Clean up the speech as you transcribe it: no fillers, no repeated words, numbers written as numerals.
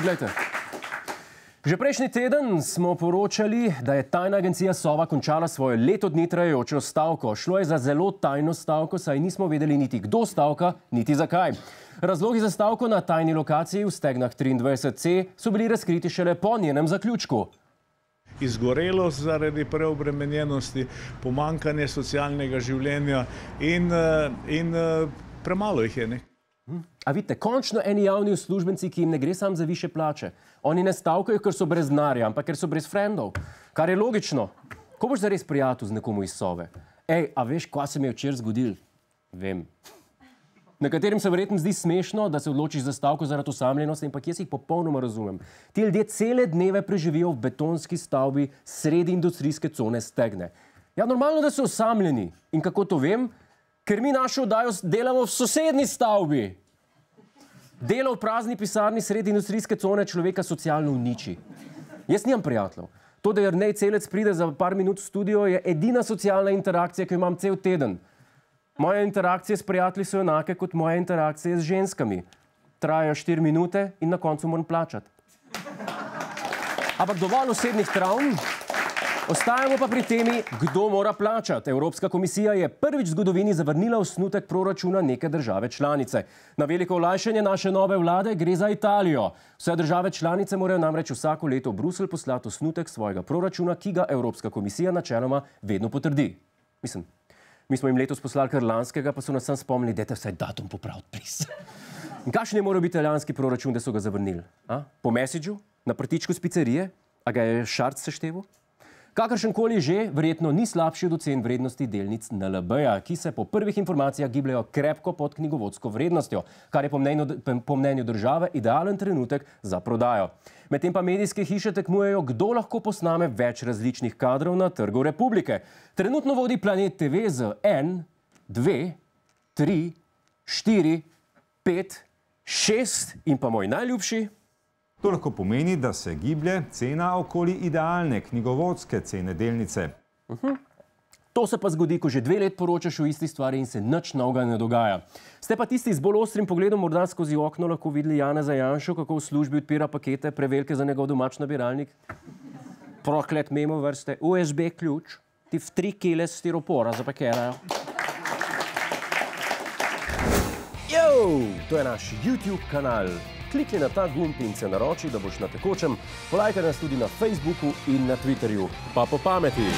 Poglejte. Že prejšnji teden smo poročali, da je tajna agencija Sova končala svojo leto dni trajajočo stavko. Šlo je za zelo tajno stavko, saj nismo vedeli niti kdo stavka, niti zakaj. Razlogi za stavko na tajni lokaciji v Stegnah 23C so bili razkriti šele po njenem zaključku. Izgorelost zaradi preobremenjenosti, pomanjkanje socialnega življenja in premalo jih je. A vidite, končno eni javni uslužbenci, ki jim ne gre samo za više plače. Oni ne stavkajo, ker so brez denarja, ampak ker so brez frendov. Kar je logično. Ko boš zares prijatelj z nekomu iz Sove? Ej, a veš, kaj se mi je včeraj zgodil? Vem. Nekaterim se verjetno zdi smešno, da se odločiš za stavko zaradi osamljenosti, ampak jaz jih popolnoma razumem. Ti ljudje cele dneve preživijo v betonski stavbi sredi industrijske cone Stegne. Ja, normalno, da so osamljeni. In kako to vem? Ker mi našo oddajo delamo v sosednji stavbi. Delo v prazni pisarni sredi industrijske cone človeka socialno uniči. Jaz nimam prijateljev. To, da Jernej Celec pride za par minut v studio, je edina socialna interakcija, ki jo imam cel teden. Moje interakcije s prijatelji so enake kot moje interakcije z ženskami. Trajajo 4 minute in na koncu moram plačati. Ampak dovolj osebnih travm. Ostajamo pa pri temi, kdo mora plačati. Evropska komisija je prvič v zgodovini zavrnila osnutek proračuna neke države članice. Na veliko olajšanje naše nove vlade gre za Italijo. Vse države članice morajo namreč vsako leto v Bruselj poslati osnutek svojega proračuna, ki ga Evropska komisija načeloma vedno potrdi. Mislim, mi smo jim letos poslali kar lanskega, pa so nas sam spomnili, dajte vsaj datum popraviti, please. In kakšen je moral biti italijanski proračun, da so ga zavrnili? Po mesidžu? Na prtičku z pizzerije? A ga je Šarc sešteval? Kakršenkoli že, verjetno ni slabši od ocen vrednosti delnic NLB-ja, ki se po prvih informacijah gibljajo krepko pod knjigovodsko vrednostjo, kar je po mnenju države idealen trenutek za prodajo. Medtem pa medijske hiše tekmujejo, kdo lahko posname več različnih kadrov na Trgu Republike. Trenutno vodi Planet TV z 1, 2, 3, 4, 5, 6 in pa moj najljubši. To lahko pomeni, da se giblje cena okoli idealne knjigovodske cene delnice. To se pa zgodi, ko že 2 let poročaš o isti stvari in se nič novega ne dogaja. Ste pa tisti z bolj ostrim pogledom morda skozi okno lahko videli Janeza Janšo, kako v službi odpira pakete prevelike za njegov domač nabiralnik? Proklet memo vrste USB ključ, ti v 3 kile stiropora zapakerajo. To je naš YouTube kanal. Klikni na ta gumb in se naroči, da boš na tekočem. Polajkaj nas tudi na Facebooku in na Twitterju. Pa po pameti!